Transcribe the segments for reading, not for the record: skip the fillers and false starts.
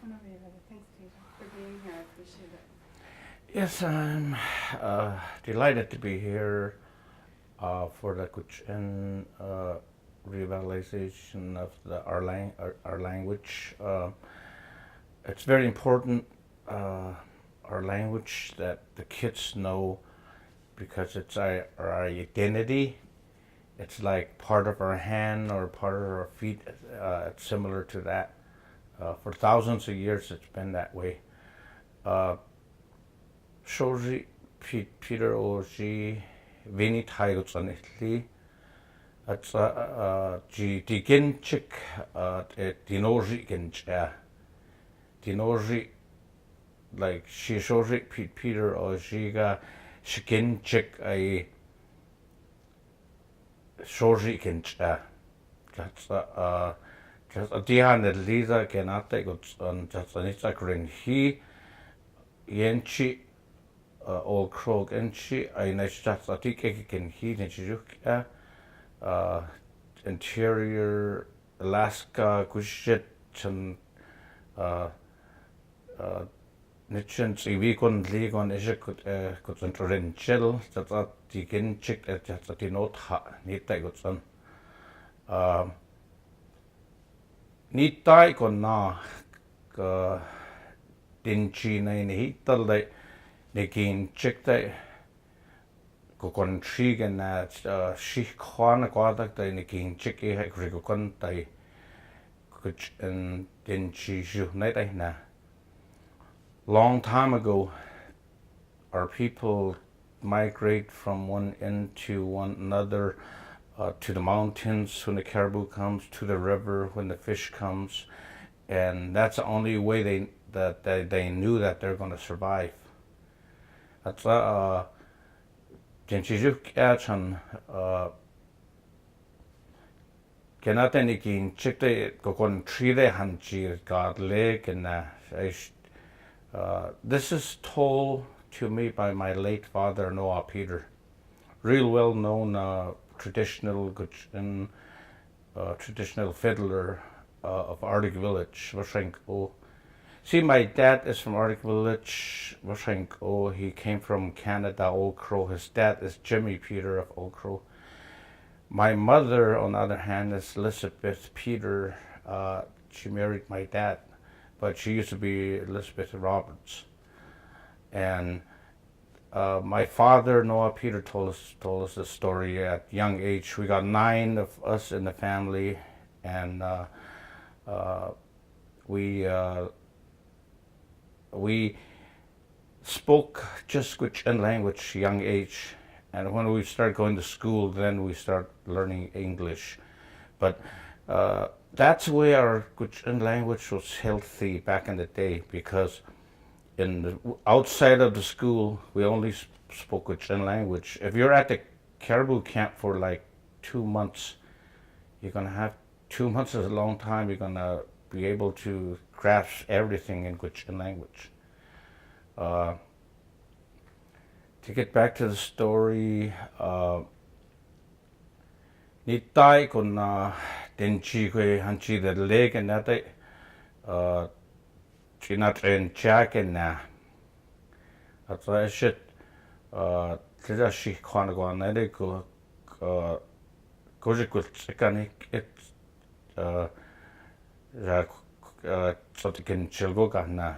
Thanks, Peter, for being here. I appreciate it. Yes, I'm delighted to be here for the Kuchen revitalization of our language. It's very important, our language, that the kids know, because it's our identity. It's like part of our hand or part of our feet. It's similar to that. For thousands of years, it's been that way. Shoji Peter Oji Vini Taigut on Italy. It's di ginchik dinoji gincha. Dinoji, like Shishoji Peter Ojiga Shiginchik a Shoji gincha. That's just a dihan Lisa Genate got on just an Instagram. He Yenchi Old Krog Enchi, I Nashtat Atik can heat and Chijuka, interior Alaska, Gushit, and Nichens, Ivikon, Legon, Ishikut, and Torin Chill, that the Ginchik, that's the note, Nita got son. Nita gon na, Dinchi nine heat, the light. Nagin chikta ko kon trigan na shi kwana kwadak da nagin chiki ha ko kon tai kuch and din chi ju na. Long time ago, our people migrate from one end to one another, to the mountains when the caribou comes, to the river when the fish comes, and that's the only way they knew that they're going to survive. That's Genchijuk Achan Kenatenikin Chikte Kokon Tride Hanchi God Lake and this is told to me by my late father Noah Peter, real well known traditional traditional fiddler of Arctic Village, Vashenko. See, my dad is from Arctic Village, Washenko. He came from Canada, Old Crow. His dad is Jimmy Peter of Old Crow. My mother, on the other hand, is Elizabeth Peter. She married my dad, but she used to be Elizabeth Roberts. And my father, Noah Peter, told us the story at young age. We got 9 of us in the family, and we spoke just Gwich'in language young age, and when we started going to school, then we start learning English. But that's the way our Gwich'in language was healthy back in the day, because outside of the school, we only spoke Gwich'in language. If you're at the caribou camp for like 2 months, you're gonna have 2 months is a long time. You're gonna be able to grasp everything in Gwich'in language. To get back to the story, Nitai kon Denchi kwe hanchi the lake and that Chinat and Jack and that's why shit Tida shi kwana gwana de go kujikut sekanik it Sotikin Chilgoga na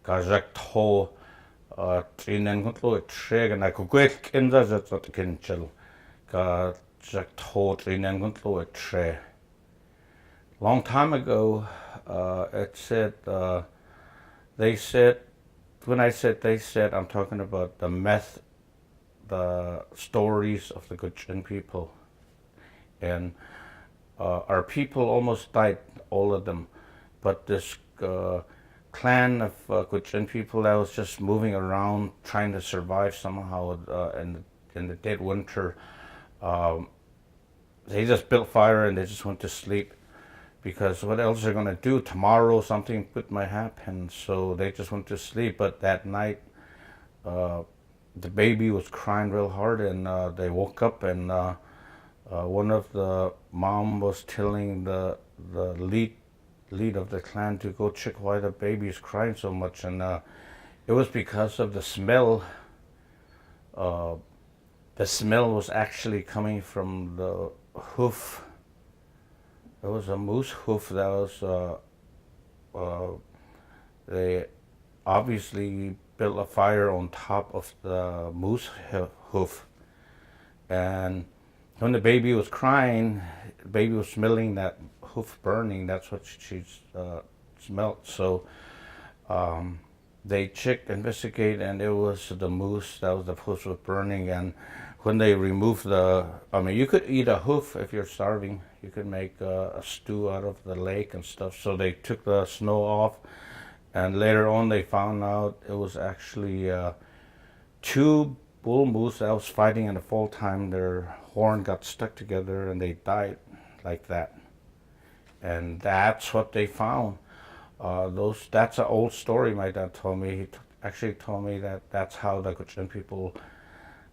Kajak to Trinan Gutlo Treg and I could get in the Sotikin Chil Kajak to Trinan Gutlo Tre. Long time ago, it said, they said, when I said they said, I'm talking about the stories of the Gwich'in people. And our people almost died, all of them. But this clan of Gwich'in people that was just moving around, trying to survive somehow in the dead winter, they just built fire and they just went to sleep, because what else are they going to do? Tomorrow something good might happen, so they just went to sleep. But that night, the baby was crying real hard, and they woke up, and one of the mom was telling the lead of the clan to go check why the baby is crying so much, and it was because of the smell. Uh, the smell was actually coming from the hoof. It was a moose hoof that was. They obviously built a fire on top of the moose hoof, and when the baby was crying, the baby was smelling that hoof burning. That's what she smelled. So they checked, investigate, and it was the moose that was the hoof was burning. And when they removed you could eat a hoof if you're starving. You could make a stew out of the leg and stuff. So they took the snow off, and later on they found out it was actually two bull moose that was fighting in the fall time. Their horn got stuck together and they died like that. And that's what they found. That's an old story my dad told me. He actually told me that that's how the Cochin people,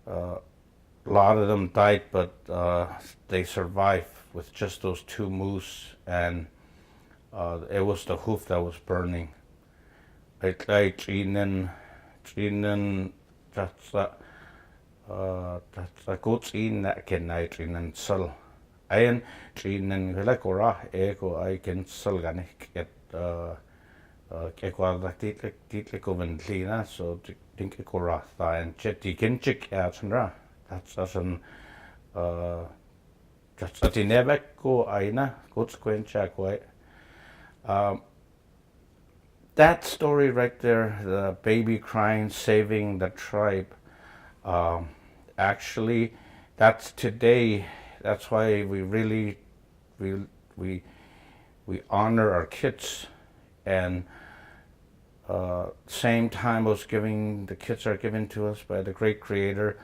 a lot of them died, but they survived with just those two moose, and it was the hoof that was burning. That's goats in that can night in sul. Ayan trinen gulakora ego I can sulganic at Kekwal title Coventlina, so think Koratha and Chetty Kinchik Atsenra. That's an that's a Tinebeko Aina, Goats Quenchak. That story right there, the baby crying, saving the tribe, actually, that's today. That's why we really, we honor our kids, and same time was giving, the kids are given to us by the great Creator,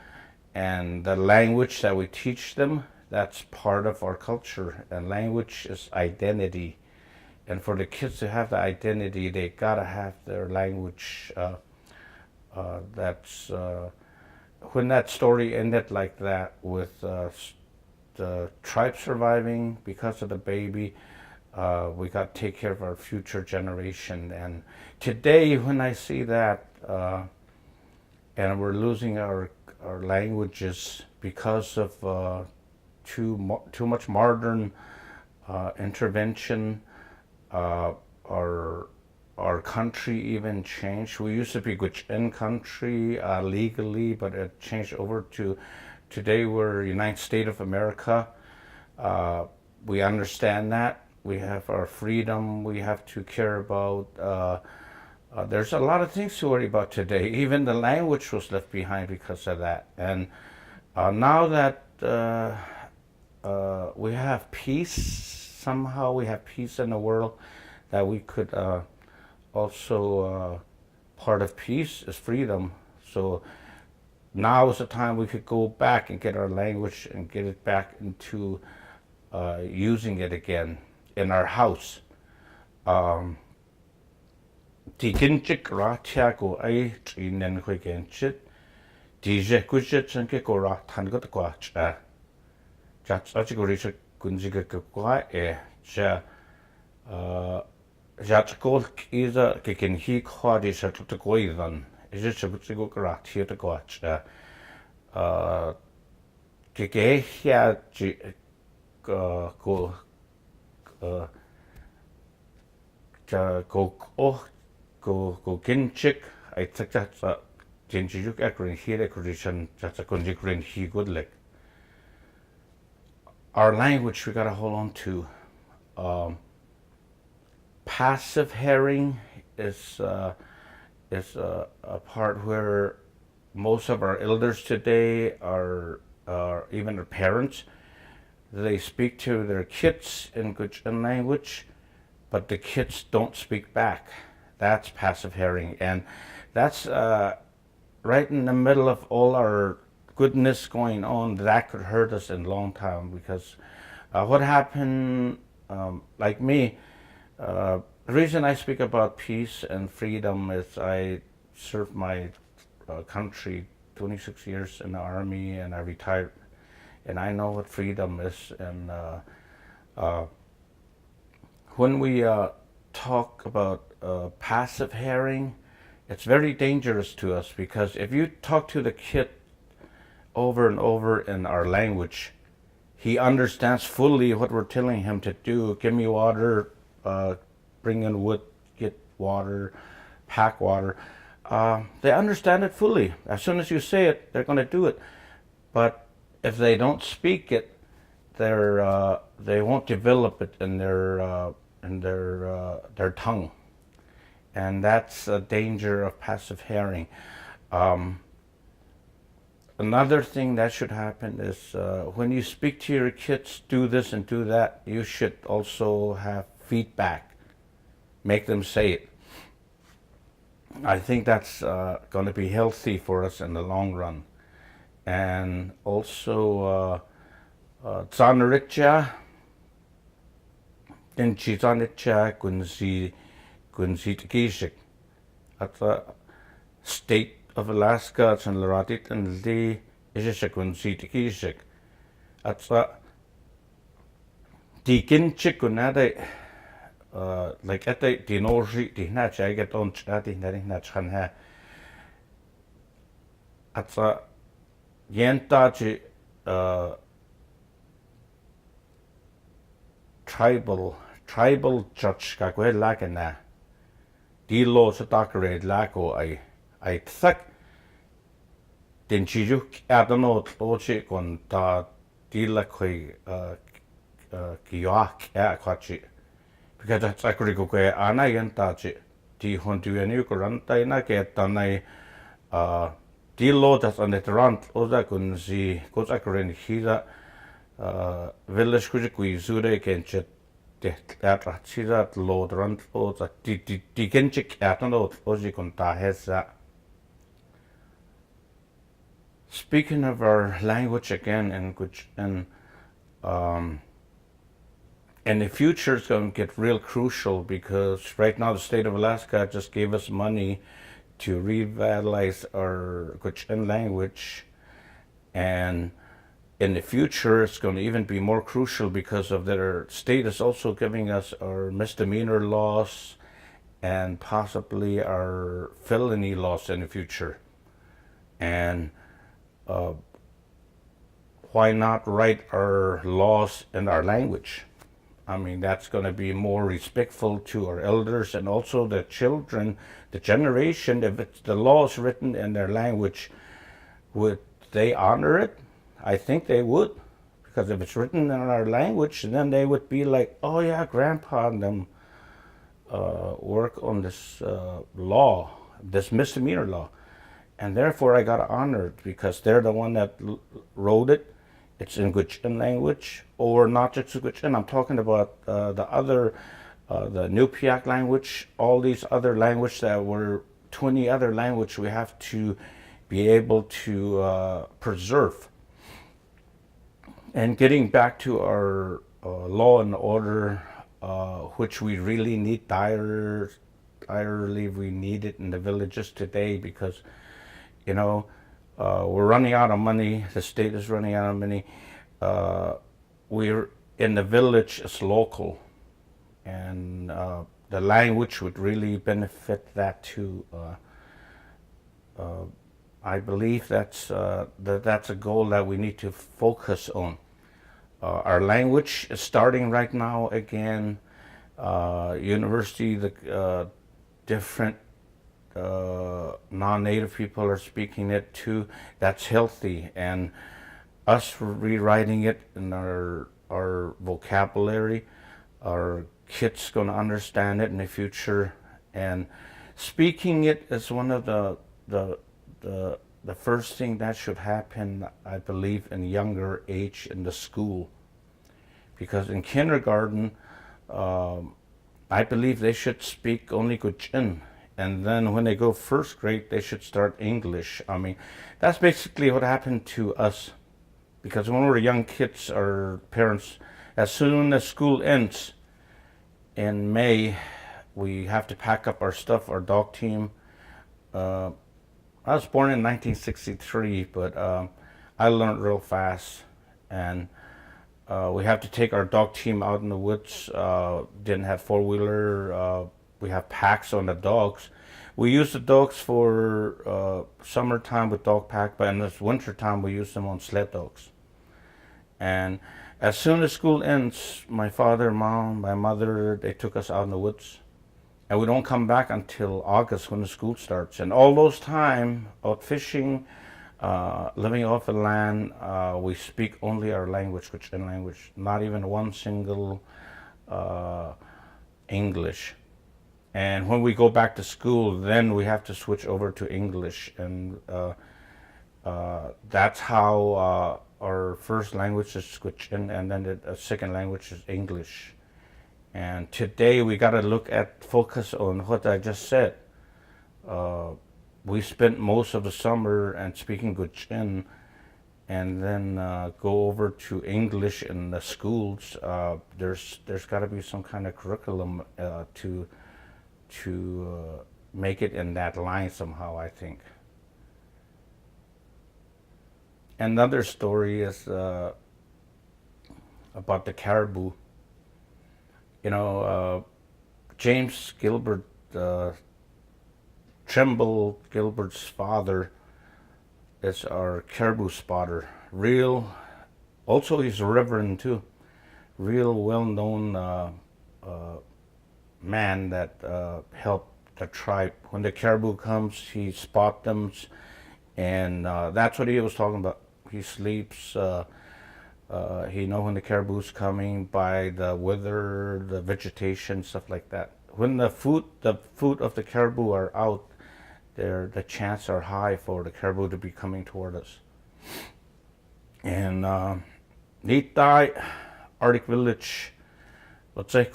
and the language that we teach them, that's part of our culture, and language is identity. And for the kids to have the identity, they gotta have their language. When that story ended like that, with the tribe surviving because of the baby, we got to take care of our future generation. And today, when I see that, and we're losing our languages because of too much modern intervention. Our country even changed. We used to be Gwich'in country legally, but it changed over to today we're United States of America. We understand that. We have our freedom. We have to care about. There's a lot of things to worry about today. Even the language was left behind because of that. And now that we have peace, somehow we have peace in the world, that we could also, part of peace is freedom. So now is the time we could go back and get our language and get it back into using it again in our house. Tikinchik ratiago ay trinen huigenchit, dije kuchit and kikora tangot quach. Jats achigorish kunjiga kwa ja Jatskol is a kikin he quadish at the goidan. Is it a good grat here to watch? Kikehia go kinchik. I think that's a Jinjuk Akron here acquisition, that's a conjugrin he good lick. Our language we gotta hold on to. Passive hearing is a part where most of our elders today are even our parents. They speak to their kids in Gwich'in language, but the kids don't speak back. That's passive hearing, and that's right in the middle of all our goodness going on. That could hurt us in a long time, because what happened, like me, the reason I speak about peace and freedom is I served my country 26 years in the Army, and I retired, and I know what freedom is. And when we talk about passive hearing, it's very dangerous to us, because if you talk to the kid over and over in our language, he understands fully what we're telling him to do. Give me water, bring in wood, get water, pack water. They understand it fully. As soon as you say it, they're going to do it. But if they don't speak it, they won't develop it in their tongue, and that's a danger of passive hearing. Another thing that should happen is when you speak to your kids, do this and do that, you should also have feedback. Make them say it. I think that's going to be healthy for us in the long run. And also, Tsanritja, in Chizanitja, Gunzi Tikishik, at the state of Alaska, and Laratit and Lee Ishik Gunzi Tikishik, at the Dikinchik Gunade, like at the Dinoji, Dinach, I get on chatting, Natch Hanha, at the Yentaji, tribal church ka kwe lakena di lo sa takre lako ai thak den chiju adano tochi kon ta di la kwe kiya kya kwachi, because that's akri ko kwe ana yenta chi di hontu enu ko rantai na ke tanai di lo das an et rant oza kun si ko akren hira village kujikui zure kenchet at Ratchida Lord Run or the Digenchik Atanot Ojikunta has that. Speaking of our language again, and the future is going to get real crucial, because right now the state of Alaska just gave us money to revitalize our Gwich'in language, and in the future, it's going to even be more crucial, because of their state is also giving us our misdemeanor laws and possibly our felony laws in the future. And why not write our laws in our language? I mean, that's going to be more respectful to our elders and also the children, the generation. If it's the laws written in their language, would they honor it? I think they would, because if it's written in our language, then they would be like, oh yeah, Grandpa and them work on this law, this misdemeanor law. And therefore I got to honor it, because they're the one that wrote it. It's in Gwich'in language, or not just Gwich'in. I'm talking about the other, the Nupiaq language, all these other languages that were 20 other languages we have to be able to preserve. And getting back to our law and order, which we really need direly, we need it in the villages today, because, you know, we're running out of money. The state is running out of money. We're in the village is local, and the language would really benefit that too. I believe that's a goal that we need to focus on. Our language is starting right now again. University, the different non-native people are speaking it too. That's healthy, and us rewriting it in our vocabulary, our kids gonna understand it in the future, and speaking it is one of the first thing that should happen, I believe, in younger age in the school. Because in kindergarten, I believe they should speak only Gwich'in. And then when they go first grade, they should start English. I mean, that's basically what happened to us. Because when we were young kids, our parents, as soon as school ends in May, we have to pack up our stuff, our dog team. I was born in 1963, but I learned real fast. And We have to take our dog team out in the woods. Didn't have four-wheeler. We have packs on the dogs. We use the dogs for summertime with dog pack, but in this wintertime we use them on sled dogs. And as soon as school ends, my father, mom, my mother, they took us out in the woods. And we don't come back until August when the school starts. And all those time out fishing, living off the land, we speak only our language, Gwich'in language, not even one single English. And when we go back to school, then we have to switch over to English. And that's how our first language is Gwich'in, and then the second language is English. And today we got to focus on what I just said. We spent most of the summer and speaking Gwich'in, and then go over to English in the schools. There's got to be some kind of curriculum to make it in that line somehow, I think. Another story is about the caribou. You know, James Gilbert, Trimble Gilbert's father, is our caribou spotter. Also he's a reverend too. Real well-known man that helped the tribe. When the caribou comes, he spots them, and that's what he was talking about. He sleeps. He knows when the caribou's coming by the weather, the vegetation, stuff like that. When the food of the caribou are out, the chances are high for the caribou to be coming toward us. And Nitai, Arctic Village, let's say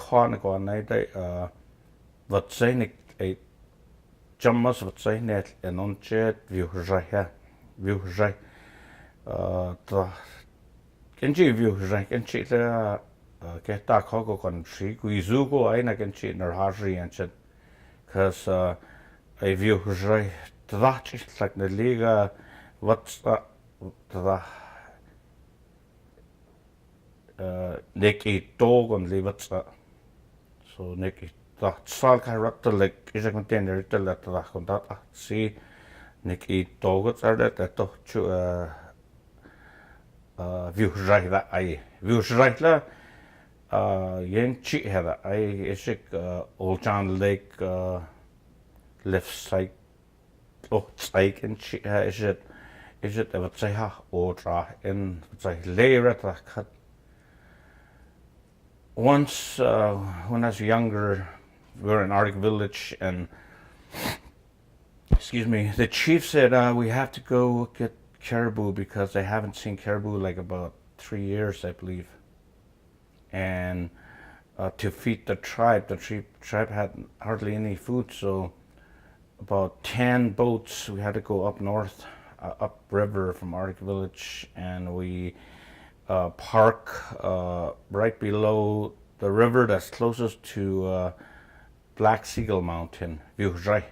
let's say Jammas, let's say net and on chat view. Kenji view kenchi the keta koko kon shi guizugo aina kenchi ner haji and shit, cause a view right that is like the liga what's the neki dog on liwats so neki that sal kai raptor like is a container to let the contact see neki dogs are that to view right that I view right la yen chi hada I ishik Old John Lake left side side and chi is it I would say ha ultra in say layer at the cut. Once when I was younger, we were in Arctic Village, and excuse me, the chief said we have to go get caribou because they haven't seen caribou like about 3 years, I believe. And to feed the tribe had hardly any food, so about 10 boats we had to go up north, up river from Arctic Village, and we park right below the river that's closest to Black Seagull Mountain, Viuhzhai.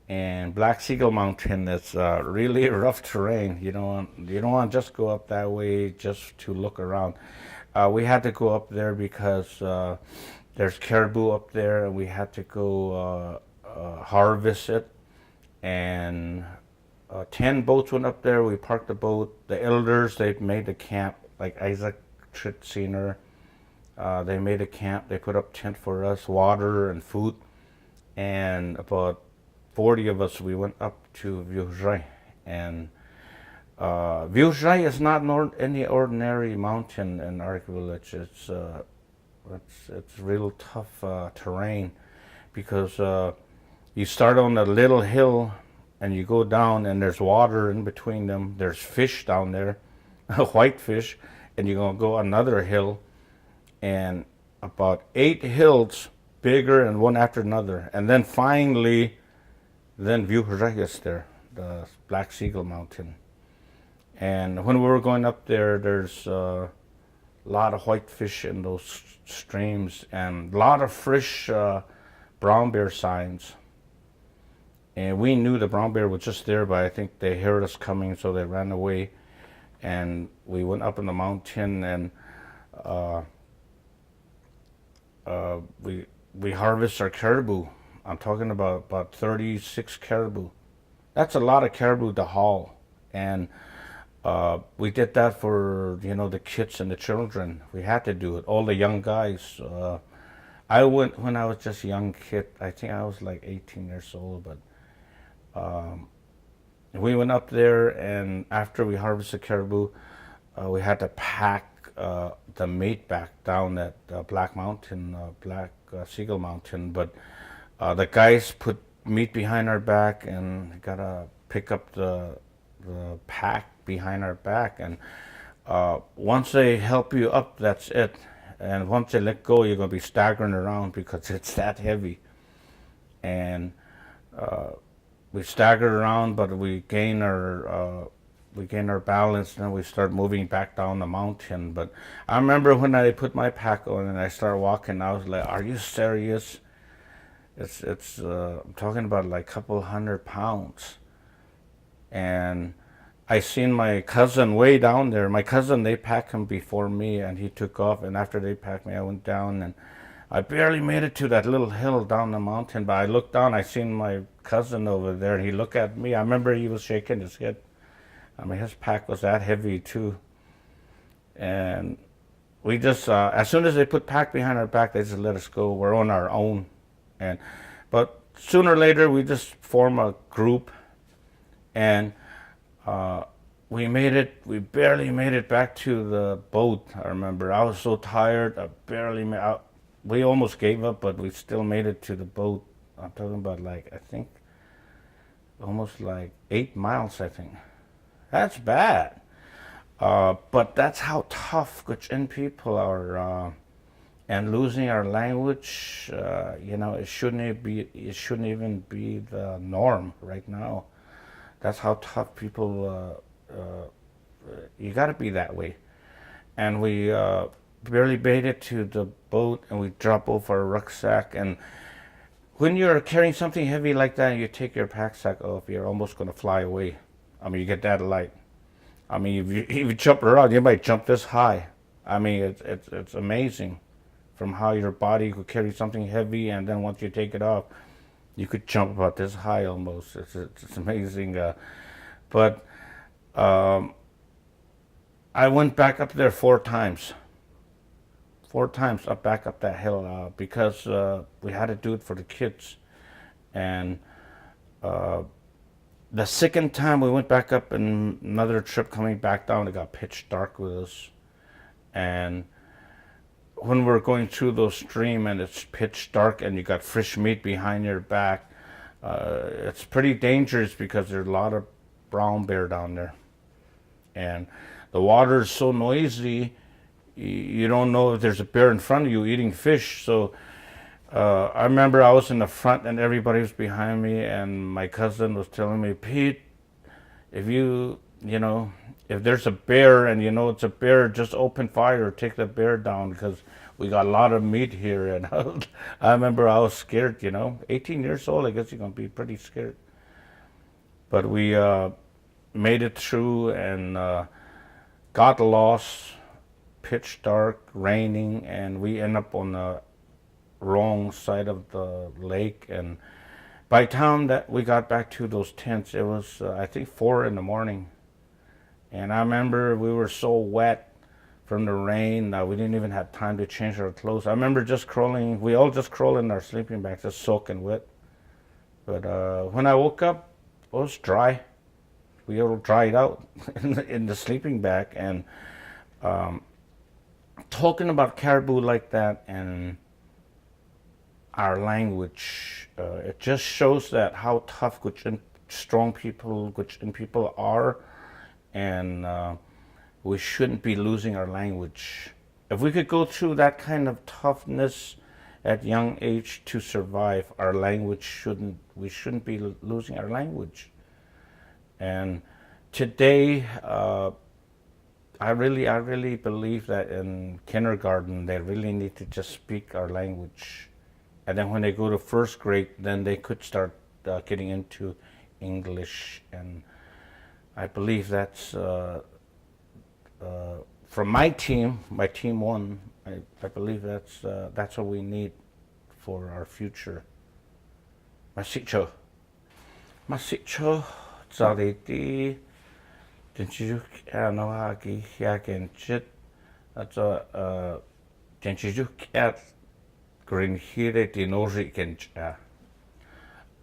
And Black Seagull Mountain is really rough terrain. You don't want to just go up that way just to look around. We had to go up there because there's caribou up there, and we had to go harvest it. And 10 boats went up there. We parked the boat. The elders, they made the camp, like Isaac Tritziner. They made a camp. They put up tent for us, water and food. And about 40 of us, we went up to Viuhzhai. And Viuhzhai is not any ordinary mountain in Arctic Village. It's real tough terrain, because you start on a little hill and you go down, and there's water in between them. There's fish down there, white fish, and you're gonna go another hill, and about 8 hills, bigger and one after another, and then finally, Viuhzhai is there, the Black Seagull Mountain. And when we were going up there, there's a lot of white fish in those streams, and a lot of fresh brown bear signs. And we knew the brown bear was just there, but I think they heard us coming, so they ran away. and we went up in the mountain, and uh, we harvest our caribou. I'm talking about 36 caribou. That's a lot of caribou to haul, and we did that for the kids and the children. We had to do it. All the young guys. I went when I was just a young kid. I think I was like 18 years old, but we went up there, and after we harvested caribou, we had to pack the meat back down at Black Mountain, Black Seagull Mountain. But the guys put meat behind our back, and gotta pick up the pack behind our back. And once they help you up, that's it. And once they let go, you're gonna be staggering around because it's that heavy. And we staggered around, but we gain our balance, and then we start moving back down the mountain. But I remember when I put my pack on and I started walking, I was like, "Are you serious?" It's I'm talking about like a couple 100 pounds. And I seen my cousin way down there. My cousin, they packed him before me, and he took off. And after they packed me, I went down, and I barely made it to that little hill down the mountain. But I looked down, I seen my cousin over there, and he looked at me. I remember he was shaking his head. I mean, his pack was that heavy too. And we just, as soon as they put pack behind our back, they just let us go. We're on our own. But sooner or later, we just form a group, and we made it. We barely made it back to the boat. I remember I was so tired. I barely made. We almost gave up, but we still made it to the boat. I'm talking about like I think almost like 8 miles. I think that's bad. But that's how tough Gwich'in people are. And losing our language, it shouldn't even be the norm right now. That's how tough people. You got to be that way. And we barely made it to the boat, and we drop off our rucksack. And when you're carrying something heavy like that, and you take your pack sack off, you're almost going to fly away. I mean, you get that light. I mean, if you jump around, you might jump this high. I mean, it's amazing. From how your body could carry something heavy, and then once you take it off, you could jump about this high almost. It's amazing. But I went back up there 4 times. 4 times back up that hill because we had to do it for the kids. And the second time we went back up, and another trip coming back down, it got pitch dark with us. And when we're going through those stream and it's pitch dark and you got fresh meat behind your back, it's pretty dangerous because there's a lot of brown bear down there. And the water is so noisy, you don't know if there's a bear in front of you eating fish. So I remember I was in the front and everybody was behind me, and my cousin was telling me, "Pete, if if there's a bear and it's a bear, just open fire, take the bear down, because we got a lot of meat here." And I remember I was scared, 18 years old, I guess you're going to be pretty scared. But we made it through and got lost, pitch dark, raining, and we end up on the wrong side of the lake. And by the time that we got back to those tents, it was, I think, 4 in the morning. And I remember we were so wet from the rain that we didn't even have time to change our clothes. I remember just crawling, we all just crawled in our sleeping bags, just soaking wet. But when I woke up, it was dry. We all dried out in the sleeping bag. And talking about caribou like that and our language, it just shows that how tough strong Gwich'in people are. And we shouldn't be losing our language. If we could go through that kind of toughness at young age to survive, our language we shouldn't be losing our language. And today, I really believe that in kindergarten, they really need to just speak our language. And then when they go to first grade, then they could start getting into English. And I believe that's from my team won. I believe that's what we need for our future. Masicho, Zariti, Dinchijuk Anohagi Yakin Chit, that's a Dinchijuk at Green Hire Dinoji Kencha.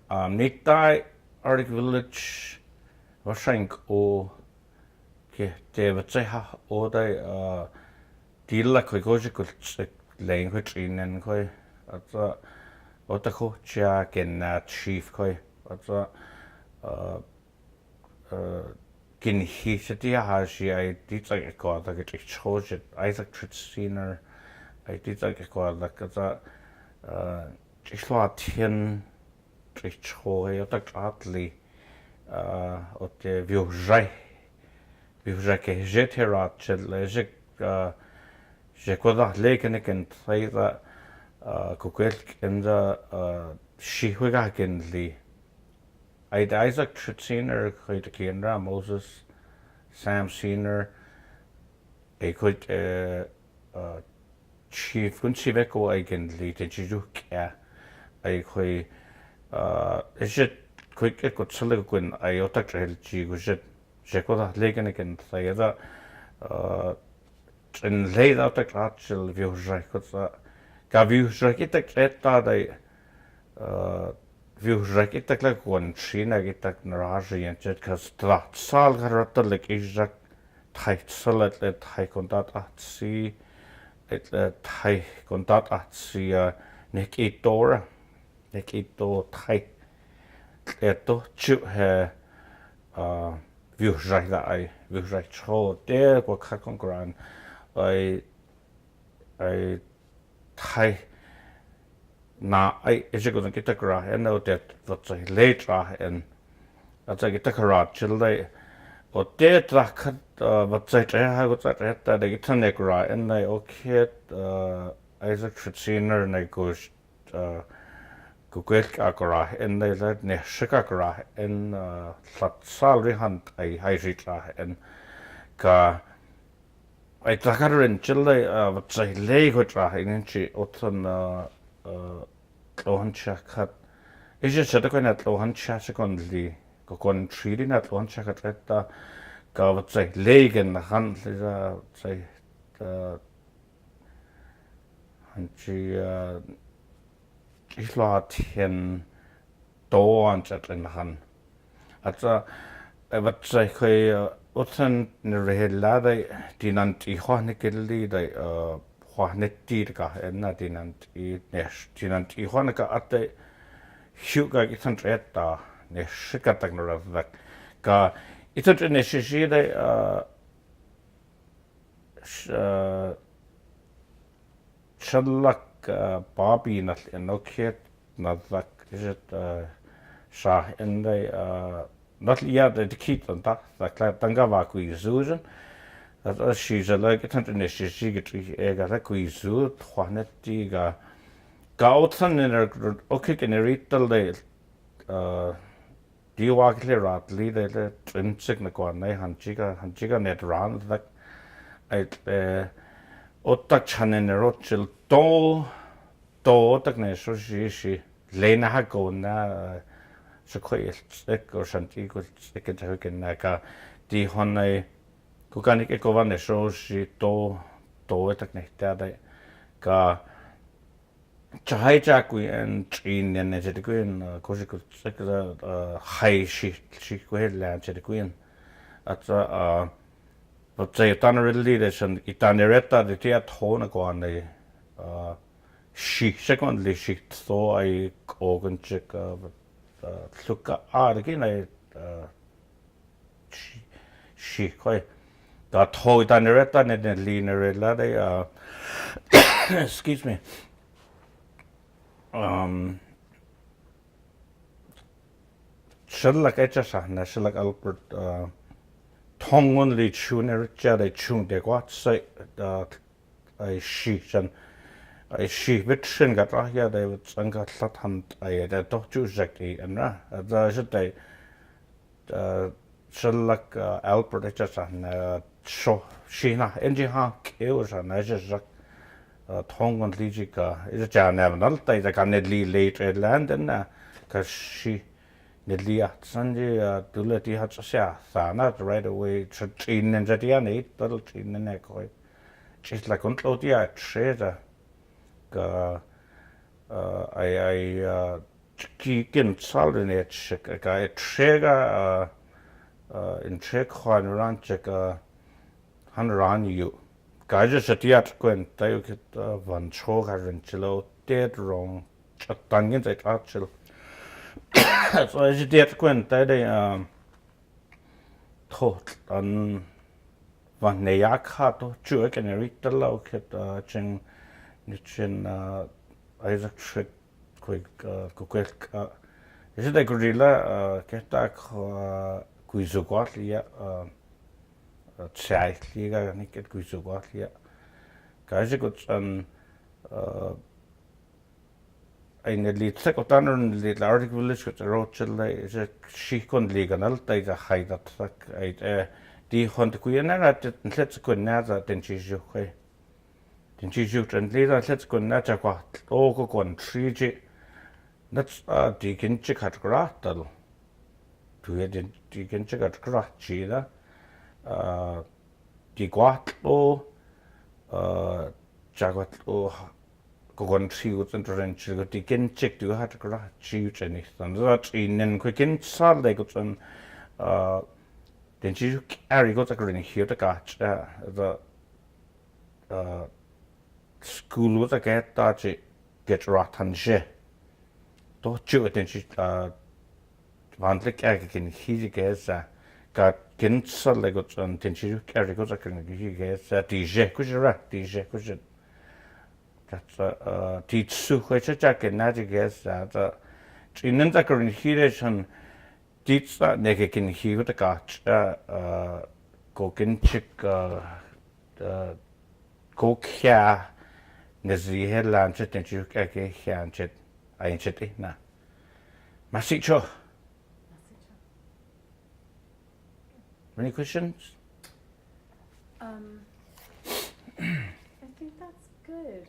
Nitai Arctic Village, Vashank O. David Zeha Oda Dilla Quigogical language in and Koi at the Otako Jack and Chief Koi at the Ginhitia Hashi. I did like a god like it chose it Isaac Tritziner. I did like a god like the Chiswatian Trichoi at the Atli at the Viewjai. Bivjake Jeterat Chedlejik Jekoda Lakenik say that Kukelk in the Shihugakin Lee. I'd Isaac Tritziner, Kaitakindra, Moses, Sam Senior, a good Chief Gunchiveko Aiken Lee, the Jijuk, I quay is it quick it could silicon iota trail G. Jekoda Leganikin say that in laid out the Ratchel Viewjak, Gaviewjakitek Retta, they Viewjakitek like one China get Naraji and Jetkas Drat Salgarata like Isaac tight solid let high contact at sea, it let high contact at sea, Nikito tight, Eto Chu hair. Viewjak that I Viewjak Cho there go Kakon Gran I Thai na I is going to get a gra and know that what's a late and that's a get a karat childay or there track what's a that I get a negra and I okay Isaac Fitziner and I go Google Agora and they let ne Chicago and salary hunt I high and ka I tracker in Chile what's a Lego track in she Oton Lohancha cut. Is just a kind at Lohancha secondly go on treating at Lohancha at Retta ka what's a leg and the hunt is a say and she Islatian Dawn at in Han. At a what say, Utan Nerelade, Dinant Ihonically, they Juanetica, and not Dinant Nesh, Dinant Ihonica at the Huga Gitantreta, Neshikatagner of that. Ga it's a necessary, Shadlak. Bobby not in no kid, not that is it Shah and they not yet the kid on that Tangavaku Susan. That she's a like it and she get a quizu, Juanetiga Gautan in her okay in a retail day. Do you walk clear out lead a trim signal, Hanchiga net round that I Otak in a Rothschild do Tagnesh, she Lena Hagona, Sequoia stick or Shanti could stick it to Naka, the Honey Kukanik Ekovane shows she do Tagnek Ga Chahaijakui and Treen and as a queen, because could stick high she quail land at the queen. At but say really and Itaneretta the tea at home on the she secondly she saw I organ check look again I she quite that whole Itaneretta and then linear they excuse me Sherlock Etchasa, Sherlock Albert Tongon li tuner jade tune de what say I sheet and I she vitchen got rahia they would got sat hunt I don't choose exactly and should they Shillak Albert just an show Sheena Enjiha Kewers and Ezrak Tongan Lijika is a Jan Evanalta is a Canedli late red land and because she Nedlia Sanji Dulati had to say Sana right away train and Jatian 8 little train in Echo. She's like Untlotia trader. I Gin Saldinate a guy Trega in Trekhan Ranchek Han you. Guys at yet Gwen Diokit Van Chogar and Chilo dead wrong Chatangin at Archil. So as you did Gwen, they thought on Van Neyak Hato, Chuek and Rita Loket, Ching Nichin Isaac Trick quick quick. Is it a gorilla? Get that Guizugotlia, Liga, Nicket Guizugotlia. Guys, got in the lead second and the article village with the Rothschild is a Shikon legal, is a high that the hunt queen at it and let's go nada than she's you. Then she's you and later let's go nata what logo on 3G. That's Deacon Chick at Gratal. To it, Deacon Chick at Gratchida. The Guatlo, Jaguatlo. Go on 3 with intervention, the kin check to have to gratitude and that's in quick inside they got on then she carry got a green here to catch the school was a get that get rat and she don't you then she want like I can he gets got inside they got on then she carry got a green he gets DJ could you rat DJ could you that's teach which a jack and magic is that in the current heation teach that naked can hear the catch cooking chick go here Nazi headlands it and you can't it I ain't it na Masicho. Any questions? I think that's good.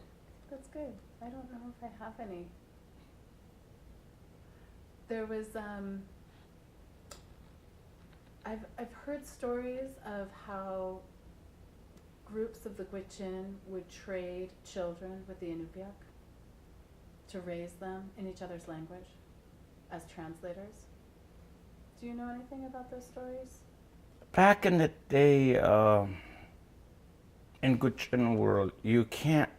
That's good. I don't know if I have any. There was I've heard stories of how groups of the Gwich'in would trade children with the Inupiaq to raise them in each other's language as translators. Do you know anything about those stories? Back in the day, in Gwich'in world, you can't.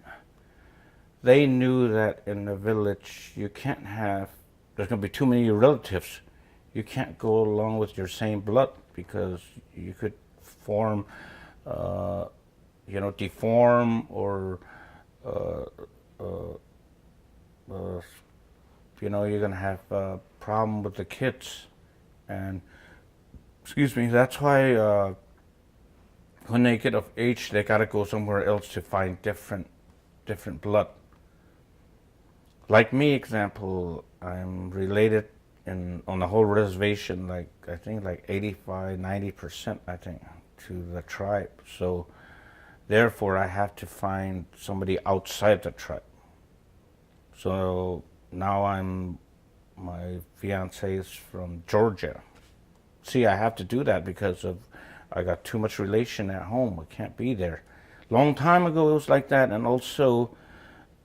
They knew that in the village you can't have, there's going to be too many relatives. You can't go along with your same blood because you could form, deform or, you're going to have a problem with the kids. And, excuse me, that's why when they get of age, they got to go somewhere else to find different blood. Like me, example, I'm related on the whole reservation, like I think like 85-90%, I think, to the tribe. So therefore I have to find somebody outside the tribe. So now my fiance is from Georgia. See, I have to do that because I got too much relation at home. I can't be there. Long time ago it was like that, and also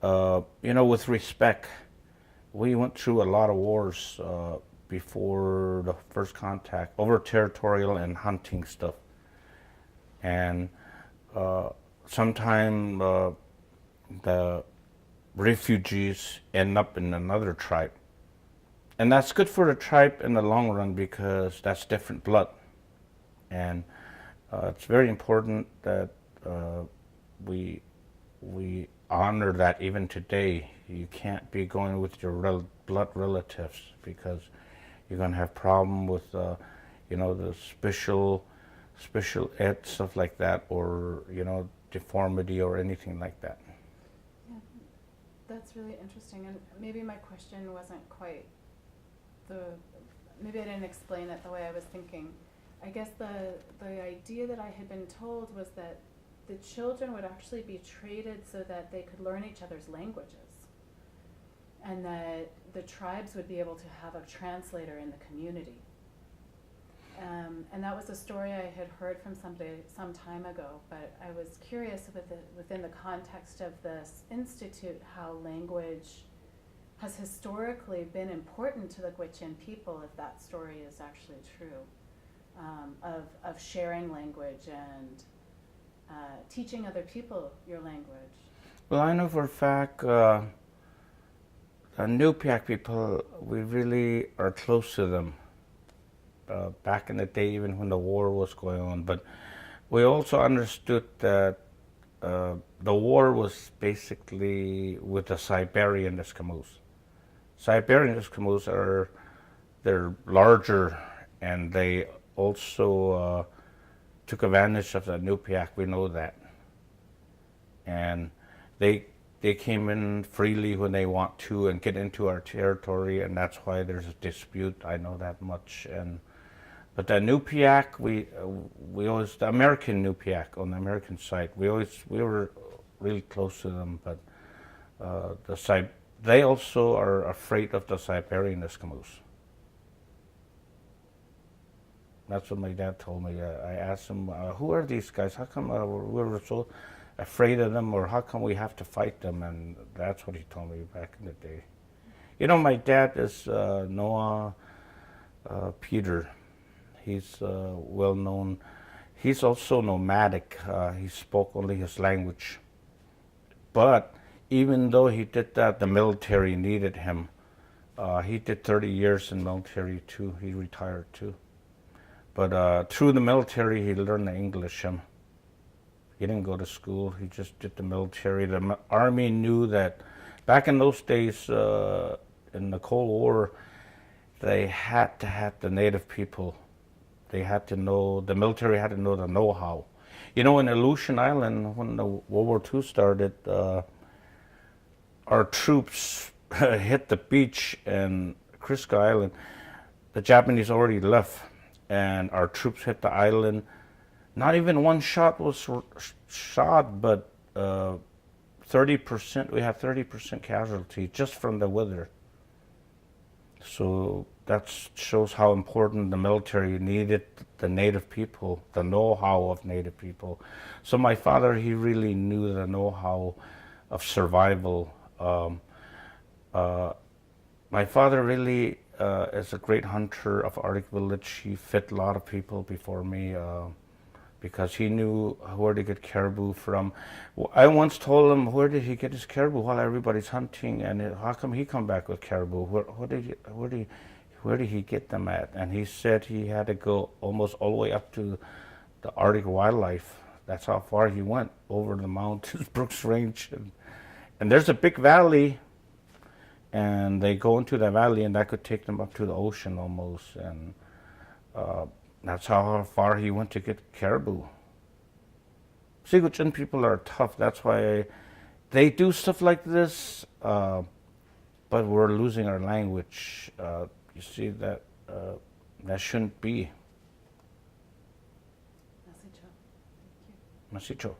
with respect, we went through a lot of wars before the first contact over territorial and hunting stuff. And sometimes the refugees end up in another tribe. And that's good for the tribe in the long run because that's different blood. And it's very important that we honor that even today. You can't be going with your blood relatives because you're going to have problem with the special ed stuff like that, or deformity or anything like that. Yeah, that's really interesting. And maybe my question wasn't quite maybe I didn't explain it the way I was thinking. I guess the idea that I had been told was that the children would actually be traded so that they could learn each other's languages, and that the tribes would be able to have a translator in the community. And that was a story I had heard from somebody some time ago, but I was curious within the context of this institute how language has historically been important to the Gwich'in people, if that story is actually true, of sharing language and teaching other people your language. Well, I know for a fact the Nupiaq people, we really are close to them. Back in the day, even when the war was going on, but we also understood that the war was basically with the Siberian Eskimos. Siberian Eskimos they're larger, and they also took advantage of the Nupiaq. We know that, and they came in freely when they want to and get into our territory, and that's why there's a dispute. I know that much. But the Nupiaq, we always, the American Nupiaq on the American side, we were really close to them. But they also are afraid of the Siberian Eskimos. That's what my dad told me. I asked him, who are these guys? How come we were so afraid of them, or how come we have to fight them? And that's what he told me back in the day. You know, my dad is Noah Peter. He's well known. He's also nomadic. He spoke only his language. But even though he did that, the military needed him. He did 30 years in military too. He retired too. But through the military, he learned the English. He didn't go to school. He just did the military. The army knew that back in those days, in the Cold War, they had to have the native people. They had to know, the military had to know the know-how. You know, in Aleutian Island, when the World War II started, our troops hit the beach in Crisco Island. The Japanese already left, and our troops hit the island. Not even one shot was shot, but 30%, we had 30% casualty just from the weather. So that shows how important the military needed the native people, the know-how of native people. So my father, he really knew the know-how of survival. My father really is a great hunter of Arctic village. He fed a lot of people before me because he knew where to get caribou from. I once told him, where did he get his caribou while everybody's hunting, and how come he come back with caribou? Where did he get them at? And he said he had to go almost all the way up to the Arctic wildlife. That's how far he went, over the mountains, Brooks Range. And there's a big valley, and they go into the valley, and that could take them up to the ocean almost. And that's how far he went to get caribou. Siguichin people are tough. That's why they do stuff like this, but we're losing our language. You see, that shouldn't be. Masicho. Thank you. Masicho.